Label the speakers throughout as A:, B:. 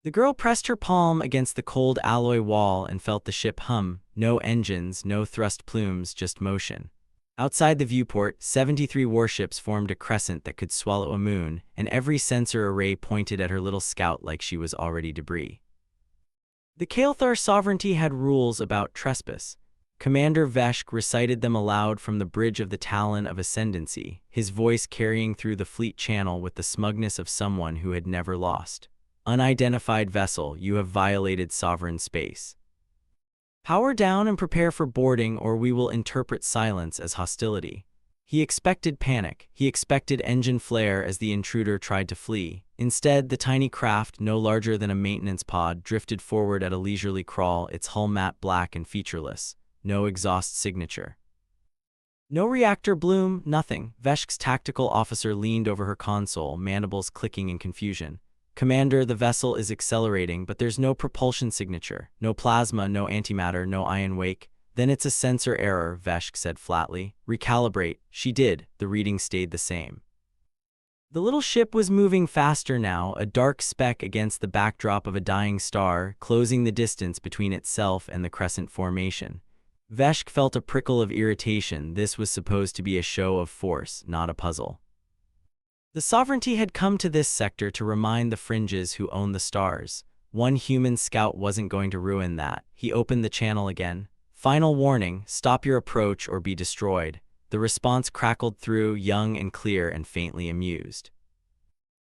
A: The girl pressed her palm against the cold alloy wall and felt the ship hum. No engines, no thrust plumes, just motion. Outside the viewport, 73 warships formed a crescent that could swallow a moon, and every sensor array pointed at her little scout like she was already debris. The Kaelthar Sovereignty had rules about trespass. Commander Veshk recited them aloud from the bridge of the Talon of Ascendancy, his voice carrying through the fleet channel with the smugness of someone who had never lost. Unidentified vessel, you have violated sovereign space. Power down and prepare for boarding, or we will interpret silence as hostility. He expected panic. He expected engine flare as the intruder tried to flee. Instead, the tiny craft, no larger than a maintenance pod, drifted forward at a leisurely crawl, its hull matte black and featureless. No exhaust signature. No reactor bloom, nothing. Veshk's tactical officer leaned over her console, mandibles clicking in confusion. Commander, the vessel is accelerating, but there's no propulsion signature. No plasma, no antimatter, no ion wake. Then it's a sensor error, Veshk said flatly. Recalibrate. She did. The reading stayed the same. The little ship was moving faster now, a dark speck against the backdrop of a dying star, closing the distance between itself and the crescent formation. Veshk felt a prickle of irritation. This was supposed to be a show of force, not a puzzle. The Sovereignty had come to this sector to remind the fringes who own the stars. One human scout wasn't going to ruin that. He opened the channel again. Final warning, stop your approach or be destroyed. The response crackled through, young and clear and faintly amused.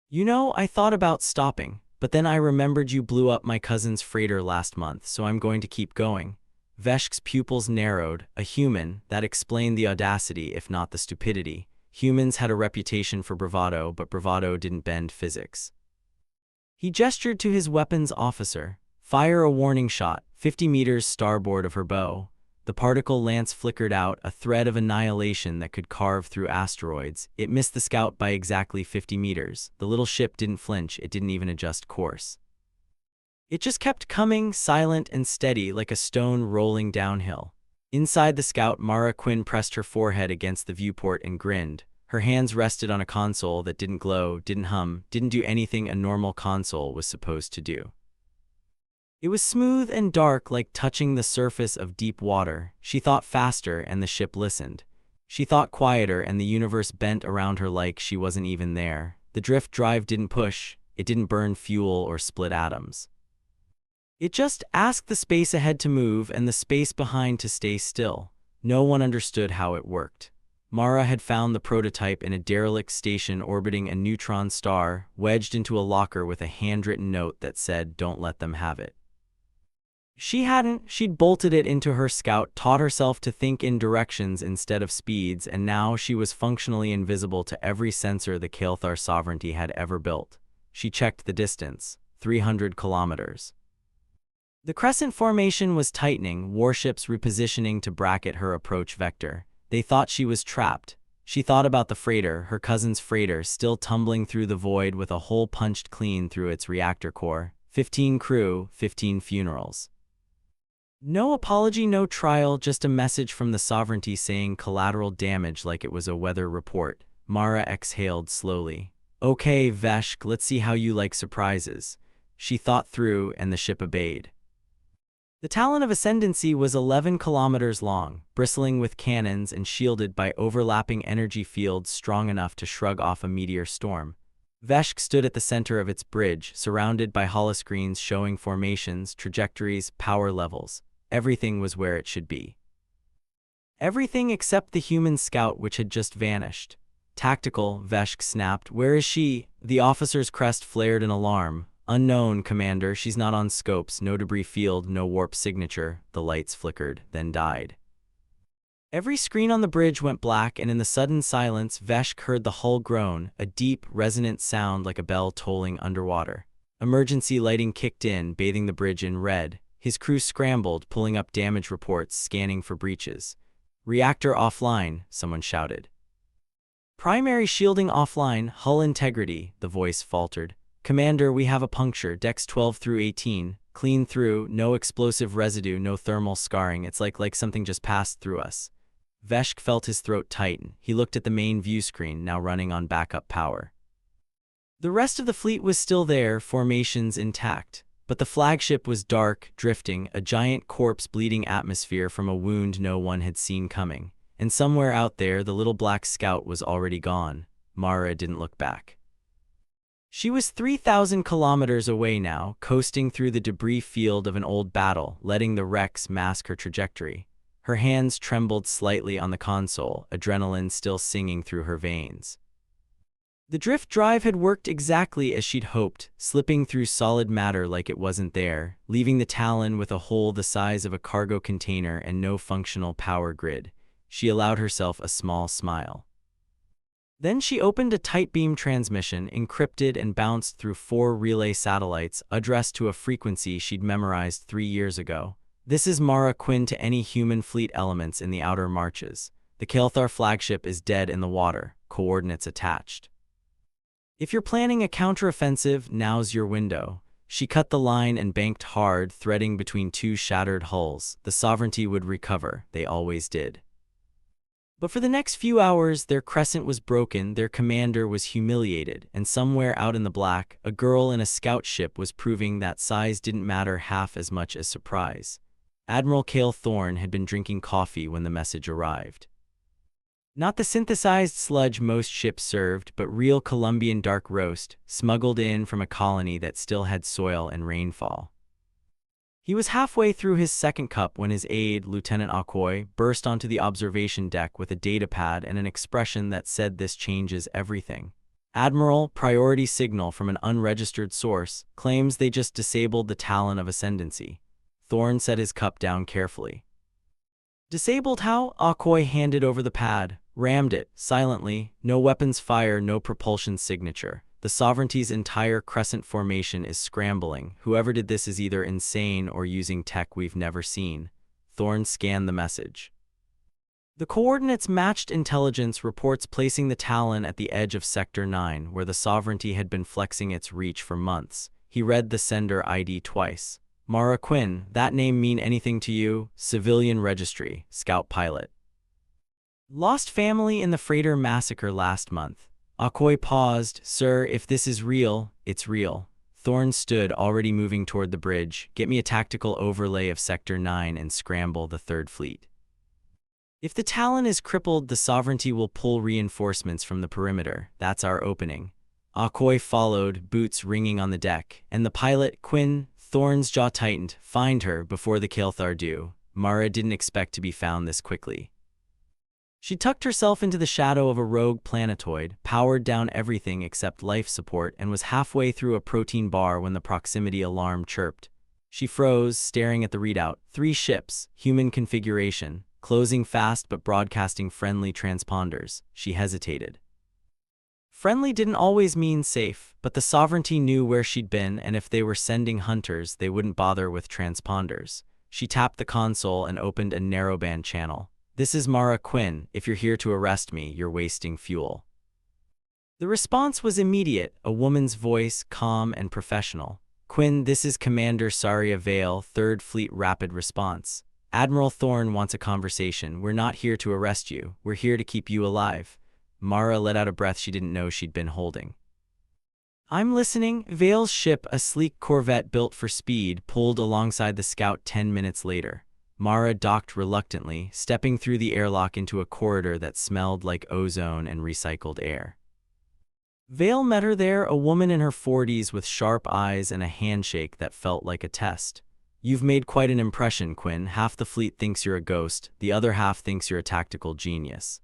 A: You know, I thought about stopping, but then I remembered you blew up my cousin's freighter last month, so I'm going to keep going. Veshk's pupils narrowed. A human, that explained the audacity, if not the stupidity. Humans had a reputation for bravado, but bravado didn't bend physics. He gestured to his weapons officer. Fire a warning shot, 50 meters starboard of her bow. The particle lance flickered out, a thread of annihilation that could carve through asteroids. It missed the scout by exactly 50 meters. The little ship didn't flinch, it didn't even adjust course. It just kept coming, silent and steady, like a stone rolling downhill. Inside the scout, Quinn pressed her forehead against the viewport and grinned. Her hands rested on a console that didn't glow, didn't hum, didn't do anything a normal console was supposed to do. It was smooth and dark, like touching the surface of deep water. She thought faster, and the ship listened. She thought quieter, and the universe bent around her like she wasn't even there. The drift drive didn't push, it didn't burn fuel or split atoms. It just asked the space ahead to move and the space behind to stay still. No one understood how it worked. Mara had found the prototype in a derelict station orbiting a neutron star, wedged into a locker with a handwritten note that said, "Don't let them have it." She hadn't. She'd bolted it into her scout, taught herself to think in directions instead of speeds, and now she was functionally invisible to every sensor the Kaelthar Sovereignty had ever built. She checked the distance, 300 kilometers. The crescent formation was tightening, warships repositioning to bracket her approach vector. They thought she was trapped. She thought about the freighter, her cousin's freighter, still tumbling through the void with a hole punched clean through its reactor core. 15 crew, 15 funerals. No apology, no trial, just a message from the Sovereignty saying collateral damage like it was a weather report. Mara exhaled slowly. Okay, Veshk, let's see how you like surprises. She thought through, and the ship obeyed. The Talon of Ascendancy was 11 kilometers long, bristling with cannons and shielded by overlapping energy fields strong enough to shrug off a meteor storm. Veshk stood at the center of its bridge, surrounded by holoscreens showing formations, trajectories, power levels. Everything was where it should be. Everything except the human scout, which had just vanished. Tactical, Veshk snapped. Where is she? The officer's crest flared in alarm. Unknown, Commander, she's not on scopes, no debris field, no warp signature. The lights flickered, then died. Every screen on the bridge went black, and in the sudden silence, Veshk heard the hull groan, a deep, resonant sound like a bell tolling underwater. Emergency lighting kicked in, bathing the bridge in red. His crew scrambled, pulling up damage reports, scanning for breaches. Reactor offline, someone shouted. Primary shielding offline, hull integrity, the voice faltered. Commander, we have a puncture, decks 12 through 18, clean through, no explosive residue, no thermal scarring. It's like something just passed through us. Veshk felt his throat tighten. He looked at the main view screen, now running on backup power. The rest of the fleet was still there, formations intact. But the flagship was dark, drifting, a giant corpse bleeding atmosphere from a wound no one had seen coming. And somewhere out there, the little black scout was already gone. Mara didn't look back. She was 3,000 kilometers away now, coasting through the debris field of an old battle, letting the wrecks mask her trajectory. Her hands trembled slightly on the console, adrenaline still singing through her veins. The drift drive had worked exactly as she'd hoped, slipping through solid matter like it wasn't there, leaving the Talon with a hole the size of a cargo container and no functional power grid. She allowed herself a small smile. Then she opened a tight beam transmission, encrypted and bounced through 4 relay satellites, addressed to a frequency she'd memorized 3 years ago. This is Mara Quinn to any human fleet elements in the outer marches. The Kaelthar flagship is dead in the water, coordinates attached. If you're planning a counteroffensive, now's your window. She cut the line and banked hard, threading between 2 shattered hulls. The Sovereignty would recover, they always did. But for the next few hours, their crescent was broken, their commander was humiliated, and somewhere out in the black, a girl in a scout ship was proving that size didn't matter half as much as surprise. Admiral Cale Thorne had been drinking coffee when the message arrived. Not the synthesized sludge most ships served, but real Colombian dark roast, smuggled in from a colony that still had soil and rainfall. He was halfway through his second cup when his aide, Lieutenant Akoy, burst onto the observation deck with a datapad and an expression that said this changes everything. Admiral, priority signal from an unregistered source, claims they just disabled the Talon of Ascendancy. Thorne set his cup down carefully. Disabled how? Akoy handed over the pad, rammed it, silently, no weapons fire, no propulsion signature. The Sovereignty's entire crescent formation is scrambling. Whoever did this is either insane or using tech we've never seen. Thorne scanned the message. The coordinates matched intelligence reports placing the Talon at the edge of Sector 9, where the Sovereignty had been flexing its reach for months. He read the sender ID twice. Mara Quinn, that name mean anything to you? Civilian registry, scout pilot. Lost family in the freighter massacre last month. Akoy paused. Sir, if this is real, it's real. Thorne stood, already moving toward the bridge. Get me a tactical overlay of Sector 9 and scramble the Third Fleet. If the Talon is crippled, the Sovereignty will pull reinforcements from the perimeter. That's our opening. Akoy followed, boots ringing on the deck, and the pilot, Quinn. Thorne's jaw tightened. Find her before the Kaelthar do. Mara didn't expect to be found this quickly. She tucked herself into the shadow of a rogue planetoid, powered down everything except life support, and was halfway through a protein bar when the proximity alarm chirped. She froze, staring at the readout. 3 ships, human configuration, closing fast but broadcasting friendly transponders. She hesitated. Friendly didn't always mean safe, but the Sovereignty knew where she'd been, and if they were sending hunters, they wouldn't bother with transponders. She tapped the console and opened a narrowband channel. This is Mara Quinn. If you're here to arrest me, you're wasting fuel. The response was immediate, a woman's voice, calm and professional. Quinn, this is Commander Saria Vale, 3rd Fleet Rapid Response. Admiral Thorne wants a conversation. We're not here to arrest you. We're here to keep you alive. Mara let out a breath she didn't know she'd been holding. I'm listening. Vale's ship, a sleek corvette built for speed, pulled alongside the Scout 10 minutes later. Mara docked reluctantly, stepping through the airlock into a corridor that smelled like ozone and recycled air. Vale met her there, a woman in her 40s with sharp eyes and a handshake that felt like a test. You've made quite an impression, Quinn. Half the fleet thinks you're a ghost, the other half thinks you're a tactical genius.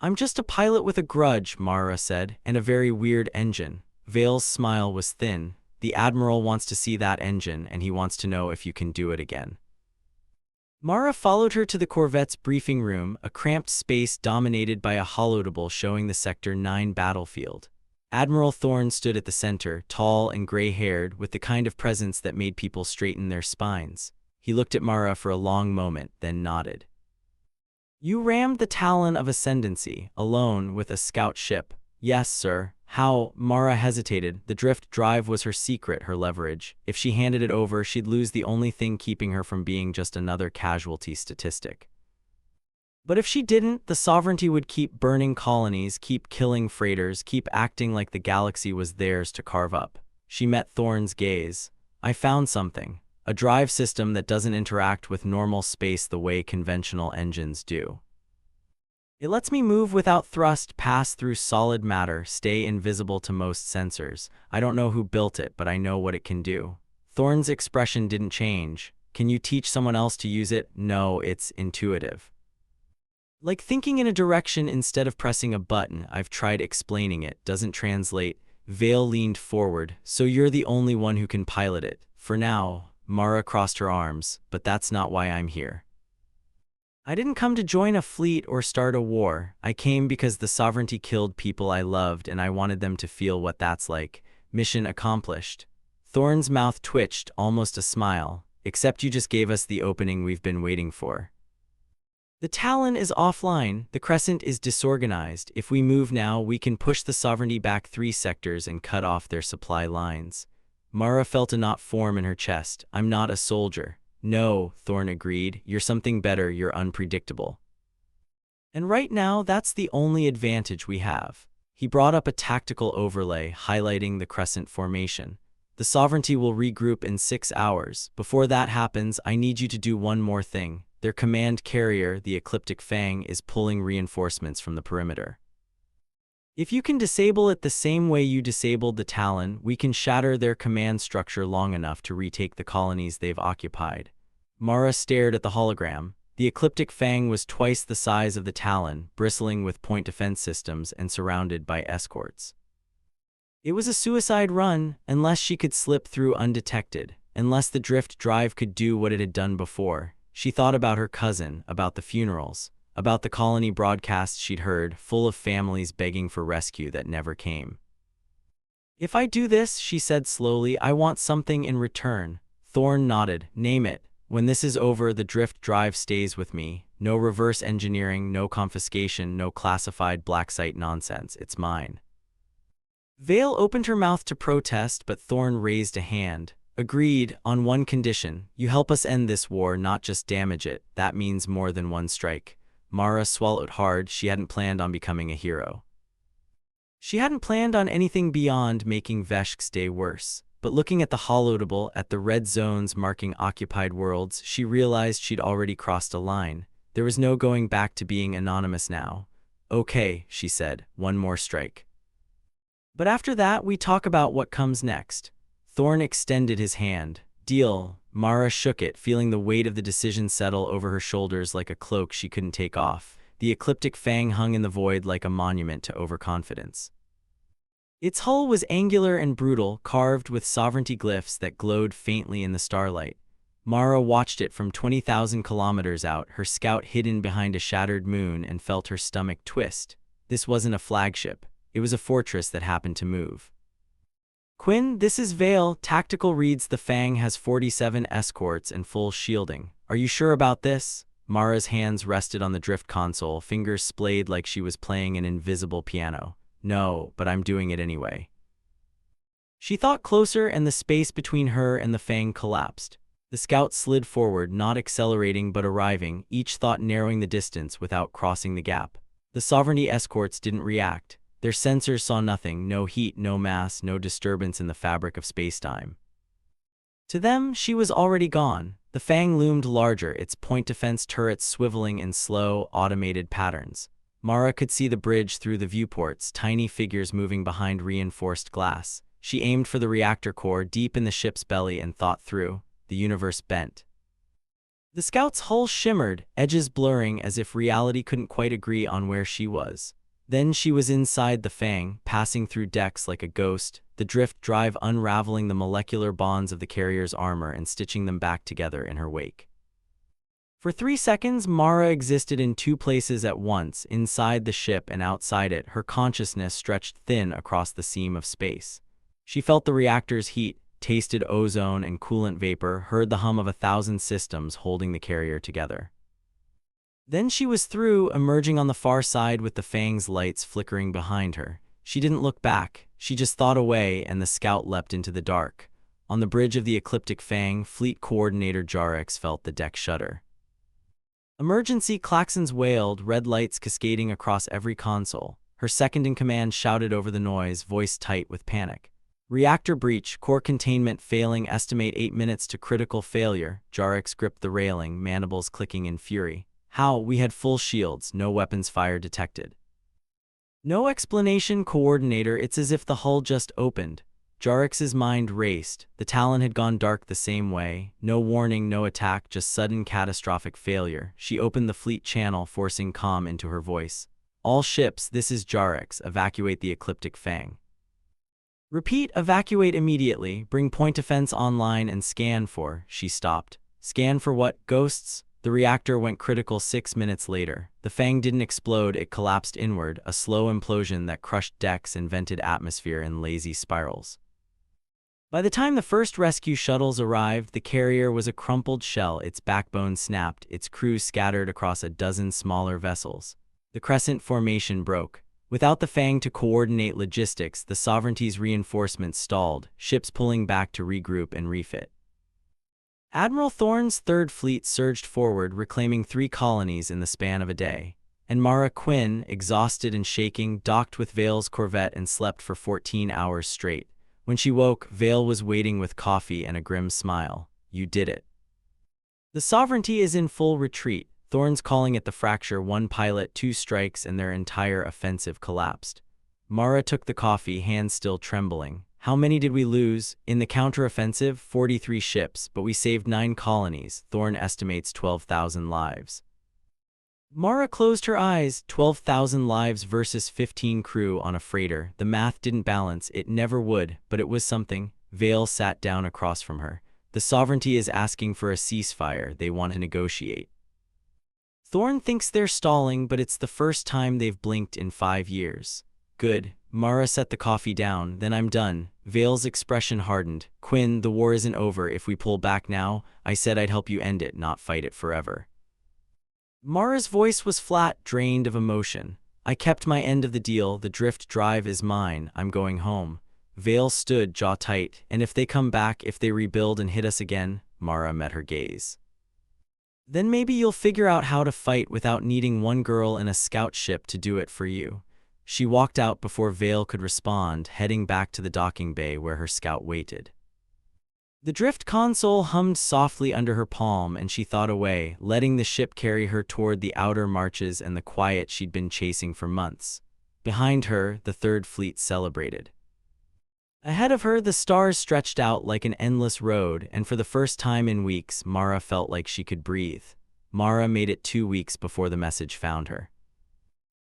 A: I'm just a pilot with a grudge, Mara said, and a very weird engine. Vale's smile was thin. The Admiral wants to see that engine, and he wants to know if you can do it again. Mara followed her to the Corvette's briefing room, a cramped space dominated by a holodeck showing the Sector 9 battlefield. Admiral Thorne stood at the center, tall and gray-haired, with the kind of presence that made people straighten their spines. He looked at Mara for a long moment, then nodded. You rammed the Talon of Ascendancy, alone with a scout ship. Yes, sir. How? Mara hesitated. The drift drive was her secret, her leverage. If she handed it over, she'd lose the only thing keeping her from being just another casualty statistic. But if she didn't, the Sovereignty would keep burning colonies, keep killing freighters, keep acting like the galaxy was theirs to carve up. She met Thorne's gaze. I found something. A drive system that doesn't interact with normal space the way conventional engines do. It lets me move without thrust, pass through solid matter, stay invisible to most sensors. I don't know who built it, but I know what it can do. Thorne's expression didn't change. Can you teach someone else to use it? No, it's intuitive. Like thinking in a direction instead of pressing a button. I've tried explaining it, doesn't translate. Vale leaned forward. So you're the only one who can pilot it. For now. Mara crossed her arms, but that's not why I'm here. I didn't come to join a fleet or start a war. I came because the Sovereignty killed people I loved and I wanted them to feel what that's like. Mission accomplished. Thorne's mouth twitched, almost a smile. Except you just gave us the opening we've been waiting for. The Talon is offline, the Crescent is disorganized. If we move now, we can push the Sovereignty back 3 sectors and cut off their supply lines. Mara felt a knot form in her chest. I'm not a soldier. No, Thorne agreed. You're something better, you're unpredictable. And right now, that's the only advantage we have. He brought up a tactical overlay, highlighting the Crescent formation. The Sovereignty will regroup in 6 hours. Before that happens, I need you to do one more thing. Their command carrier, the Ecliptic Fang, is pulling reinforcements from the perimeter. If you can disable it the same way you disabled the Talon, we can shatter their command structure long enough to retake the colonies they've occupied. Mara stared at the hologram. The Ecliptic Fang was twice the size of the Talon, bristling with point defense systems and surrounded by escorts. It was a suicide run, unless she could slip through undetected, unless the drift drive could do what it had done before. She thought about her cousin, about the funerals, about the colony broadcasts she'd heard, full of families begging for rescue that never came. If I do this, she said slowly, I want something in return. Thorne nodded. Name it. When this is over, the drift drive stays with me. No reverse engineering, no confiscation, no classified black site nonsense. It's mine. Vale opened her mouth to protest, but Thorne raised a hand. Agreed, on one condition. You help us end this war, not just damage it. That means more than one strike. Mara swallowed hard. She hadn't planned on becoming a hero. She hadn't planned on anything beyond making Veshk's day worse. But looking at the holodeable, at the red zones marking occupied worlds, she realized she'd already crossed a line. There was no going back to being anonymous now. Okay, she said, one more strike. But after that, we talk about what comes next. Thorne extended his hand. Deal. Mara shook it, feeling the weight of the decision settle over her shoulders like a cloak she couldn't take off. The Ecliptic Fang hung in the void like a monument to overconfidence. Its hull was angular and brutal, carved with Sovereignty glyphs that glowed faintly in the starlight. Mara watched it from 20,000 kilometers out, her scout hidden behind a shattered moon, and felt her stomach twist. This wasn't a flagship. It was a fortress that happened to move. Quinn, this is Vale. Tactical reads the Fang has 47 escorts and full shielding. Are you sure about this? Mara's hands rested on the drift console, fingers splayed like she was playing an invisible piano. No, but I'm doing it anyway. She thought closer, and the space between her and the Fang collapsed. The scout slid forward, not accelerating but arriving, each thought narrowing the distance without crossing the gap. The Sovereignty escorts didn't react. Their sensors saw nothing, no heat, no mass, no disturbance in the fabric of spacetime. To them, she was already gone. The Fang loomed larger, its point defense turrets swiveling in slow, automated patterns. Mara could see the bridge through the viewports, tiny figures moving behind reinforced glass. She aimed for the reactor core deep in the ship's belly and thought through. The universe bent. The scout's hull shimmered, edges blurring as if reality couldn't quite agree on where she was. Then she was inside the Fang, passing through decks like a ghost, the drift drive unraveling the molecular bonds of the carrier's armor and stitching them back together in her wake. For 3 seconds, Mara existed in 2 places at once, inside the ship and outside it, her consciousness stretched thin across the seam of space. She felt the reactor's heat, tasted ozone and coolant vapor, heard the hum of 1,000 systems holding the carrier together. Then she was through, emerging on the far side with the Fang's lights flickering behind her. She didn't look back. She just thought away, and the scout leapt into the dark. On the bridge of the Ecliptic Fang, Fleet Coordinator Jarex felt the deck shudder. Emergency, klaxons wailed, red lights cascading across every console. Her second-in-command shouted over the noise, voice tight with panic. Reactor breach, core containment failing, estimate 8 minutes to critical failure. Jarix gripped the railing, mandibles clicking in fury. How? We had full shields, no weapons fire detected. No explanation, coordinator, it's as if the hull just opened. Jarix's mind raced. The Talon had gone dark the same way. No warning, no attack, just sudden catastrophic failure. She opened the fleet channel, forcing calm into her voice. All ships, this is Jarix. Evacuate the Ecliptic Fang. Repeat, evacuate immediately. Bring point defense online and scan for. She stopped. Scan for what? Ghosts? The reactor went critical 6 minutes later. The Fang didn't explode, it collapsed inward, a slow implosion that crushed decks and vented atmosphere in lazy spirals. By the time the first rescue shuttles arrived, the carrier was a crumpled shell, its backbone snapped, its crew scattered across a dozen smaller vessels. The crescent formation broke. Without the Fang to coordinate logistics, the Sovereignty's reinforcements stalled, ships pulling back to regroup and refit. Admiral Thorne's Third Fleet surged forward, reclaiming 3 colonies in the span of a day. And Mara Quinn, exhausted and shaking, docked with Vale's corvette and slept for 14 hours straight. When she woke, Vale was waiting with coffee and a grim smile. You did it. The Sovereignty is in full retreat. Thorne's calling it the fracture, 1 pilot, 2 strikes, and their entire offensive collapsed. Mara took the coffee, hands still trembling. How many did we lose? In the counteroffensive, 43 ships, but we saved 9 colonies. Thorne estimates 12,000 lives. Mara closed her eyes. 12,000 lives versus 15 crew on a freighter. The math didn't balance, it never would, but it was something. Vale sat down across from her. The Sovereignty is asking for a ceasefire, they want to negotiate. Thorne thinks they're stalling, but it's the first time they've blinked in 5 years. Good. Mara set the coffee down. Then I'm done. Vale's expression hardened. Quinn, the war isn't over if we pull back now. I said I'd help you end it, not fight it forever. Mara's voice was flat, drained of emotion. I kept my end of the deal. The drift drive is mine. I'm going home. Vale stood, jaw tight. And if they come back, if they rebuild and hit us again? Mara met her gaze. Then maybe you'll figure out how to fight without needing one girl in a scout ship to do it for you. She walked out before Vale could respond, heading back to the docking bay where her scout waited. The drift console hummed softly under her palm, and she thought away, letting the ship carry her toward the outer marches and the quiet she'd been chasing for months. Behind her, the Third Fleet celebrated. Ahead of her, the stars stretched out like an endless road, and for the first time in weeks, Mara felt like she could breathe. Mara made it 2 weeks before the message found her.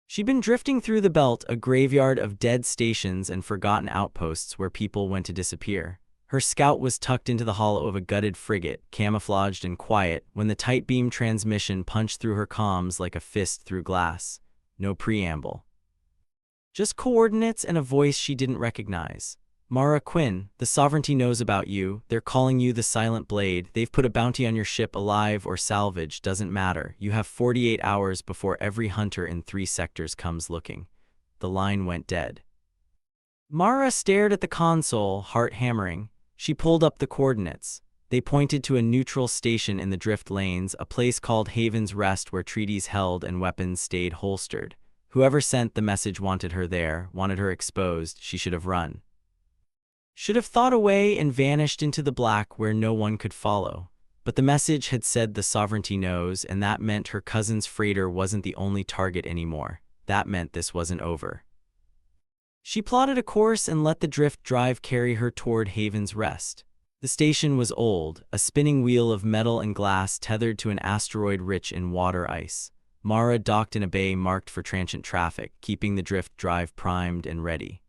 A: She'd been drifting through the belt, a graveyard of dead stations and forgotten outposts where people went to disappear. Her scout was tucked into the hollow of a gutted frigate, camouflaged and quiet, when the tight beam transmission punched through her comms like a fist through glass. No preamble. Just coordinates and a voice she didn't recognize. Mara Quinn, the Sovereignty knows about you. They're calling you the Silent Blade. They've put a bounty on your ship, alive or salvage, doesn't matter. You have 48 hours before every hunter in 3 sectors comes looking. The line went dead. Mara stared at the console, heart hammering. She pulled up the coordinates. They pointed to a neutral station in the drift lanes, a place called Haven's Rest where treaties held and weapons stayed holstered. Whoever sent the message wanted her there, wanted her exposed. She should have run. Should have thought away and vanished into the black where no one could follow. But the message had said the Sovereignty knows, and that meant her cousin's freighter wasn't the only target anymore. That meant this wasn't over. She plotted a course and let the drift drive carry her toward Haven's Rest. The station was old, a spinning wheel of metal and glass tethered to an asteroid rich in water ice. Mara docked in a bay marked for transient traffic, keeping the drift drive primed and ready.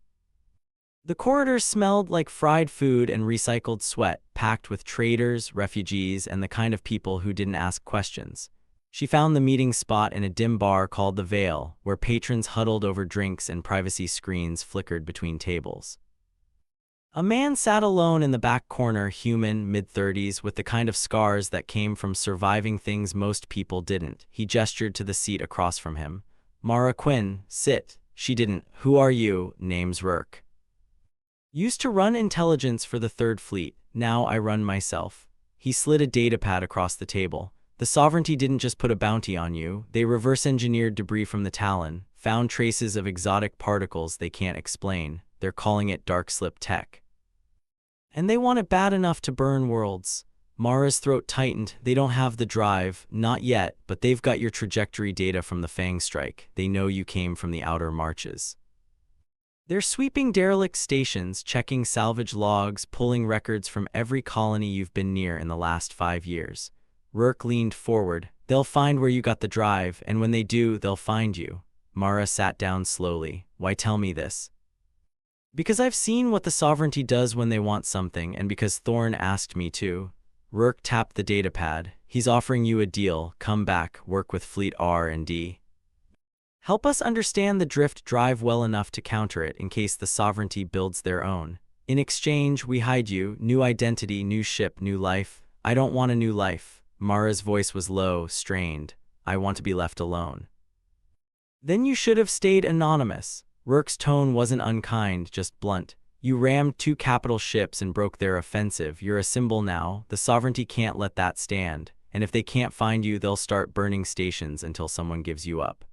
A: The corridors smelled like fried food and recycled sweat, packed with traders, refugees, and the kind of people who didn't ask questions. She found the meeting spot in a dim bar called the Vale, where patrons huddled over drinks and privacy screens flickered between tables. A man sat alone in the back corner, human, mid-30s, with the kind of scars that came from surviving things most people didn't. He gestured to the seat across from him. Mara Quinn, sit. She didn't. Who are you? Name's Rourke. Used to run intelligence for the Third Fleet. Now I run myself. He slid a datapad across the table. The Sovereignty didn't just put a bounty on you, they reverse-engineered debris from the Talon, found traces of exotic particles they can't explain. They're calling it dark slip tech. And they want it bad enough to burn worlds. Mara's throat tightened. They don't have the drive, not yet, but they've got your trajectory data from the Fang strike. They know you came from the outer marches. They're sweeping derelict stations, checking salvage logs, pulling records from every colony you've been near in the last 5 years. Rourke leaned forward. They'll find where you got the drive, and when they do, they'll find you. Mara sat down slowly. Why tell me this? Because I've seen what the Sovereignty does when they want something, and because Thorn asked me to. Rourke tapped the datapad. He's offering you a deal. Come back, work with Fleet R&D. Help us understand the drift drive well enough to counter it in case the Sovereignty builds their own. In exchange, we hide you. New identity, new ship, new life. I don't want a new life. Mara's voice was low, strained. I want to be left alone. Then you should have stayed anonymous. Rourke's tone wasn't unkind, just blunt. You rammed 2 capital ships and broke their offensive. You're a symbol now. The Sovereignty can't let that stand. And if they can't find you, they'll start burning stations until someone gives you up.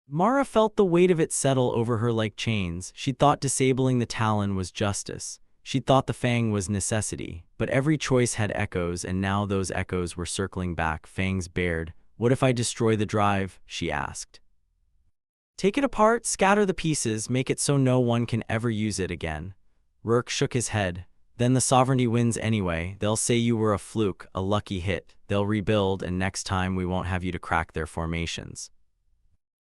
A: Mara felt the weight of it settle over her like chains. She'd thought disabling the Talon was justice. She'd thought the Fang was necessity. But every choice had echoes, and now those echoes were circling back, fangs bared. What if I destroy the drive? She asked. Take it apart, scatter the pieces, make it so no one can ever use it again. Rourke shook his head. Then the Sovereignty wins anyway. They'll say you were a fluke, a lucky hit. They'll rebuild, and next time we won't have you to crack their formations.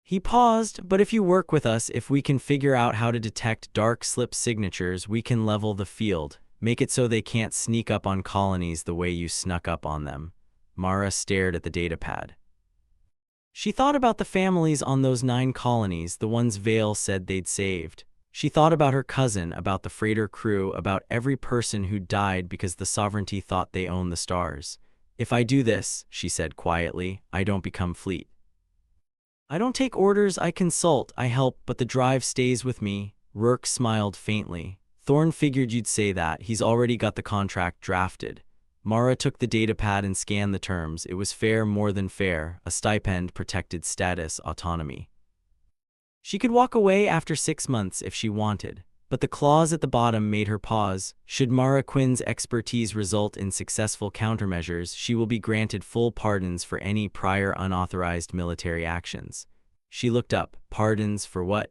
A: He paused. But if you work with us, if we can figure out how to detect dark slip signatures, we can level the field. Make it so they can't sneak up on colonies the way you snuck up on them. Mara stared at the datapad. She thought about the families on those 9 colonies, the ones Vale said they'd saved. She thought about her cousin, about the freighter crew, about every person who died because the Sovereignty thought they owned the stars. If I do this, she said quietly, I don't become fleet. I don't take orders, I consult, I help, but the drive stays with me. Rourke smiled faintly. Thorn figured you'd say that. He's already got the contract drafted. Mara took the datapad and scanned the terms. It was fair, more than fair, a stipend, protected status, autonomy. She could walk away after 6 months if she wanted, but the clause at the bottom made her pause. Should Mara Quinn's expertise result in successful countermeasures, she will be granted full pardons for any prior unauthorized military actions. She looked up. Pardons for what?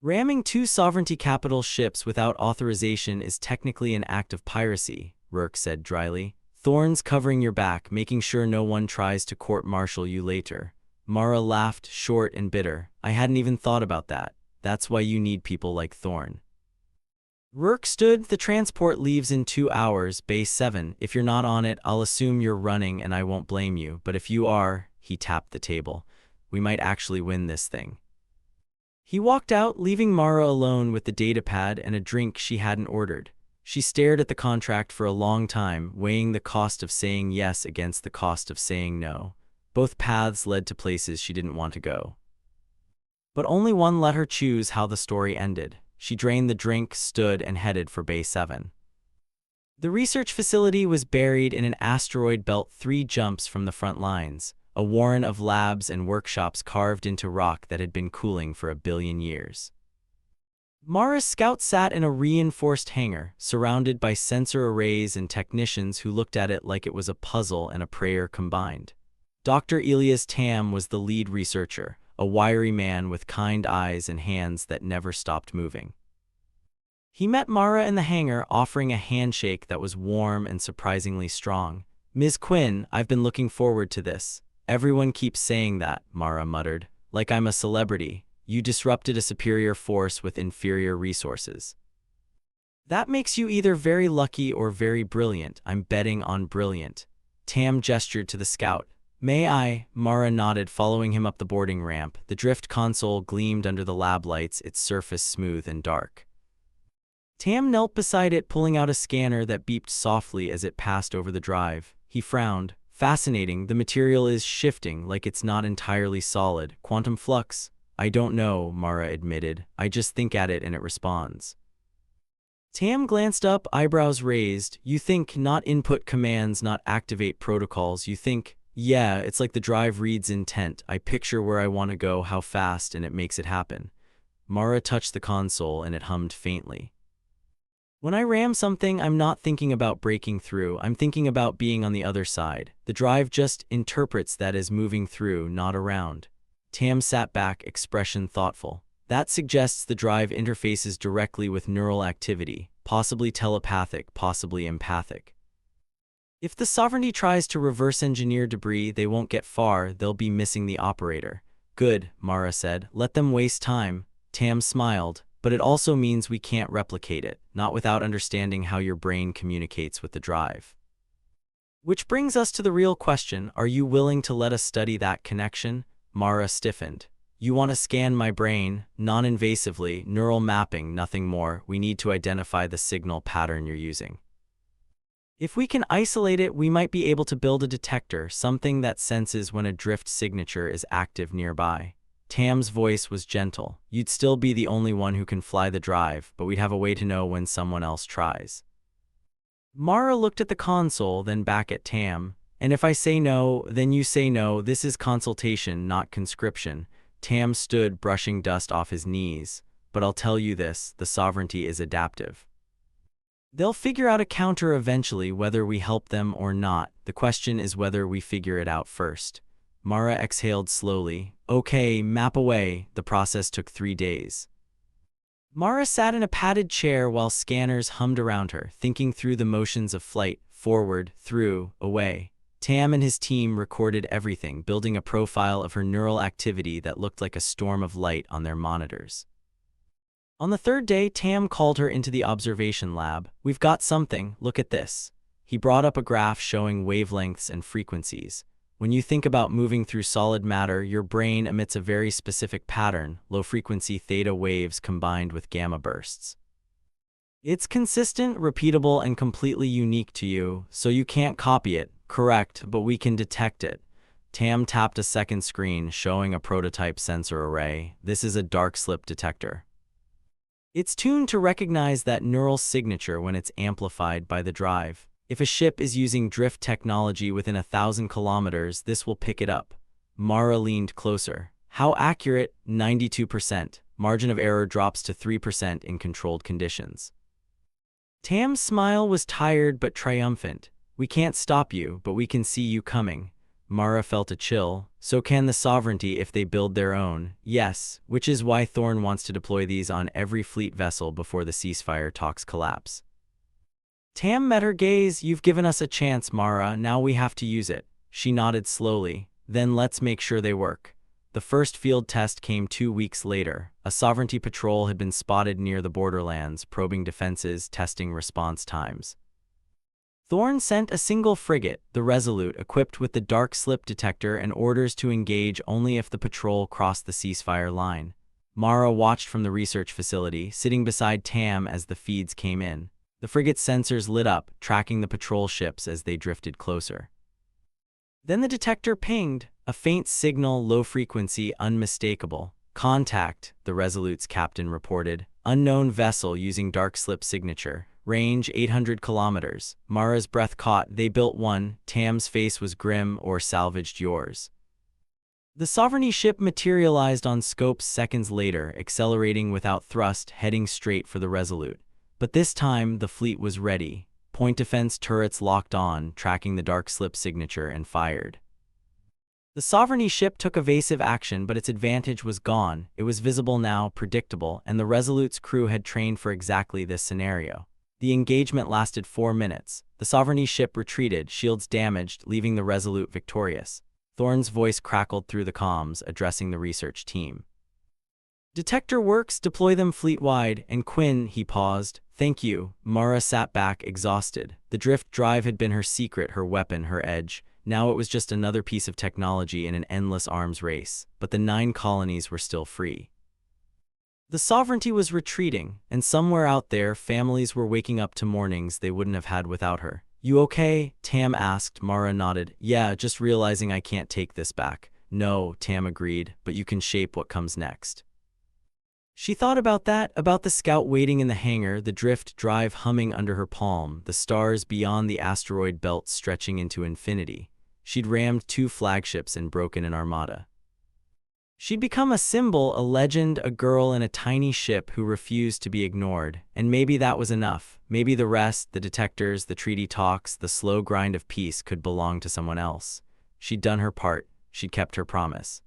A: Ramming 2 Sovereignty capital ships without authorization is technically an act of piracy, Rourke said dryly. Thorns covering your back, making sure no one tries to court-martial you later. Mara laughed, short and bitter. I hadn't even thought about that. That's why you need people like Thorn. Rourke stood. The transport leaves in 2 hours, Base 7. If you're not on it, I'll assume you're running and I won't blame you. But if you are, he tapped the table, we might actually win this thing. He walked out, leaving Mara alone with the datapad and a drink she hadn't ordered. She stared at the contract for a long time, weighing the cost of saying yes against the cost of saying no. Both paths led to places she didn't want to go. But only one let her choose how the story ended. She drained the drink, stood, and headed for Bay 7. The research facility was buried in an asteroid belt 3 jumps from the front lines, a warren of labs and workshops carved into rock that had been cooling for 1 billion years. Mara's scout sat in a reinforced hangar, surrounded by sensor arrays and technicians who looked at it like it was a puzzle and a prayer combined. Dr. Elias Tam was the lead researcher, a wiry man with kind eyes and hands that never stopped moving. He met Mara in the hangar, offering a handshake that was warm and surprisingly strong. Ms. Quinn, I've been looking forward to this. Everyone keeps saying that, Mara muttered. Like I'm a celebrity. You disrupted a superior force with inferior resources. That makes you either very lucky or very brilliant. I'm betting on brilliant. Tam gestured to the scout. May I? Mara nodded, following him up the boarding ramp. The drift console gleamed under the lab lights, its surface smooth and dark. Tam knelt beside it, pulling out a scanner that beeped softly as it passed over the drive. He frowned. Fascinating, the material is shifting, like it's not entirely solid. Quantum flux? I don't know, Mara admitted. I just think at it and it responds. Tam glanced up, eyebrows raised. You think, not input commands, not activate protocols. You think, yeah, it's like the drive reads intent. I picture where I want to go, how fast, and it makes it happen. Mara touched the console and it hummed faintly. When I ram something, I'm not thinking about breaking through. I'm thinking about being on the other side. The drive just interprets that as moving through, not around. Tam sat back, expression thoughtful. That suggests the drive interfaces directly with neural activity, possibly telepathic, possibly empathic. If the Sovereignty tries to reverse engineer debris, they won't get far. They'll be missing the operator. Good, Mara said. Let them waste time. Tam smiled. But it also means we can't replicate it, not without understanding how your brain communicates with the drive. Which brings us to the real question, are you willing to let us study that connection? Mara stiffened. You want to scan my brain, non-invasively, neural mapping, nothing more. We need to identify the signal pattern you're using. If we can isolate it, we might be able to build a detector, something that senses when a drift signature is active nearby. Tam's voice was gentle. You'd still be the only one who can fly the drive, but we'd have a way to know when someone else tries. Mara looked at the console, then back at Tam. And if I say no, then you say no. This is consultation, not conscription. Tam stood, brushing dust off his knees. But I'll tell you this, the Sovereignty is adaptive. They'll figure out a counter eventually, whether we help them or not. The question is whether we figure it out first. Mara exhaled slowly. Okay, map away. The process took 3 days. Mara sat in a padded chair while scanners hummed around her, thinking through the motions of flight, forward, through, away. Tam and his team recorded everything, building a profile of her neural activity that looked like a storm of light on their monitors. On the 3rd day, Tam called her into the observation lab. We've got something, look at this. He brought up a graph showing wavelengths and frequencies. When you think about moving through solid matter, your brain emits a very specific pattern, low-frequency theta waves combined with gamma bursts. It's consistent, repeatable, and completely unique to you, so you can't copy it, correct, but we can detect it. Tam tapped a second screen showing a prototype sensor array. This is a dark slip detector. It's tuned to recognize that neural signature when it's amplified by the drive. If a ship is using drift technology within 1,000 kilometers, this will pick it up. Mara leaned closer. How accurate? 92%. Margin of error drops to 3% in controlled conditions. Tam's smile was tired but triumphant. We can't stop you, but we can see you coming. Mara felt a chill. So can the Sovereignty if they build their own. Yes, which is why Thorn wants to deploy these on every fleet vessel before the ceasefire talks collapse. Tam met her gaze. You've given us a chance, Mara. Now we have to use it. She nodded slowly. Then let's make sure they work. The first field test came 2 weeks later. A Sovereignty patrol had been spotted near the borderlands, probing defenses, testing response times. Thorn sent a single frigate, the Resolute, equipped with the dark slip detector and orders to engage only if the patrol crossed the ceasefire line. Mara watched from the research facility, sitting beside Tam as the feeds came in. The frigate's sensors lit up, tracking the patrol ships as they drifted closer. Then the detector pinged, a faint signal, low frequency, unmistakable. Contact, the Resolute's captain reported. Unknown vessel using dark slip signature. Range 800 kilometers. Mara's breath caught. They built one. Tam's face was grim. Or salvaged yours. The Sovereignty ship materialized on scopes seconds later, accelerating without thrust, heading straight for the Resolute. But this time, the fleet was ready. Point defense turrets locked on, tracking the dark slip signature, and fired. The Sovereignty ship took evasive action, but its advantage was gone. It was visible now, predictable, and the Resolute's crew had trained for exactly this scenario. The engagement lasted 4 minutes. The Sovereignty ship retreated, shields damaged, leaving the Resolute victorious. Thorn's voice crackled through the comms, addressing the research team. Detector works, deploy them fleet-wide, and Quinn, he paused. Thank you. Mara sat back, exhausted. The drift drive had been her secret, her weapon, her edge. Now it was just another piece of technology in an endless arms race. But the 9 colonies were still free. The Sovereignty was retreating, and somewhere out there, families were waking up to mornings they wouldn't have had without her. You okay? Tam asked. Mara nodded. Yeah, just realizing I can't take this back. No, Tam agreed, but you can shape what comes next. She thought about that, about the scout waiting in the hangar, the drift drive humming under her palm, the stars beyond the asteroid belt stretching into infinity. She'd rammed 2 flagships and broken an armada. She'd become a symbol, a legend, a girl in a tiny ship who refused to be ignored. And maybe that was enough. Maybe the rest, the detectors, the treaty talks, the slow grind of peace could belong to someone else. She'd done her part. She'd kept her promise.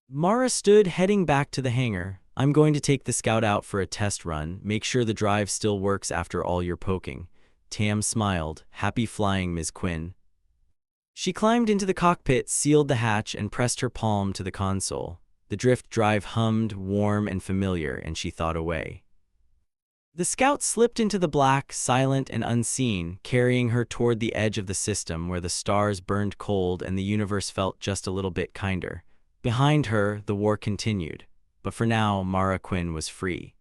A: Mara stood, heading back to the hangar. I'm going to take the scout out for a test run, make sure the drive still works after all your poking. Tam smiled. Happy flying, Ms. Quinn. She climbed into the cockpit, sealed the hatch, and pressed her palm to the console. The drift drive hummed, warm and familiar, and she thought away. The scout slipped into the black, silent and unseen, carrying her toward the edge of the system where the stars burned cold and the universe felt just a little bit kinder. Behind her, the war continued. But for now, Mara Quinn was free.